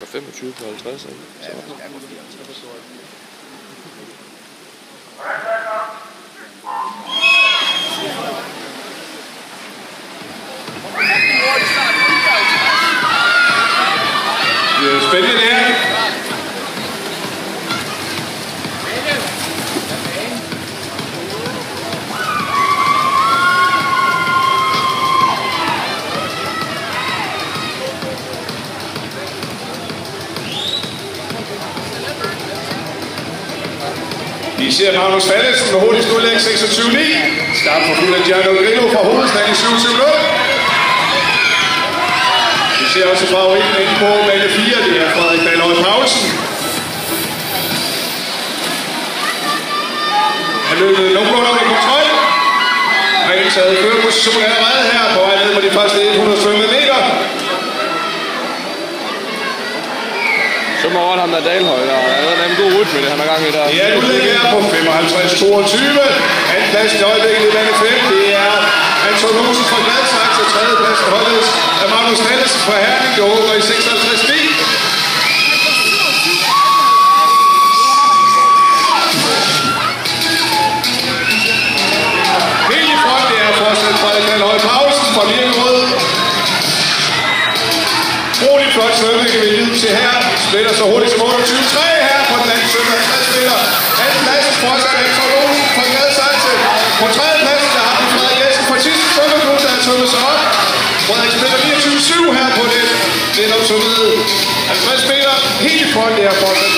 25 på 50, ikke? Så. Det er spændende det her. Vi ser Magnus Fallesen med hurtigst udlæg 26-9. Start for Giuliano Grillo fra hovedstaden i 7-7-0. Vi ser også favoritten inde på bane 4, det er Frederik Dalhøj Paulsen. Han løbet nogenlunde under kontrol. Har indtaget førerposition allerede her på vej ned på de første 100 meter. Så må ham der Dalhøj, der er en god rytme, det han har gang i der. Det er et udlæg her på 55-22. Andenpladsen i øjeblikket i bane 5, det er Anton Olsen fra Gladsaxe. Tredjepladsen holdes af Magnus Fallesen fra Herning, der åbner i 56-9. Helt i front, det er fortsat Frederik Dalhøj Paulsen fra Virkerød. Rolig flot svømning kan vi lide til her. Splitter så hurtigt som 28-3 her på den anden 55 meter. Andenpladsen fortsat Anton Olsen fra Gladsaxe. På tredjepladsen der har vi Frederik Jessen fra Thisted Svømmeklub, der har tømmet sig op. Frederik splitter 29-7 her på det. Det er nok svømmet 50 meter. Helt i front, det er fortsat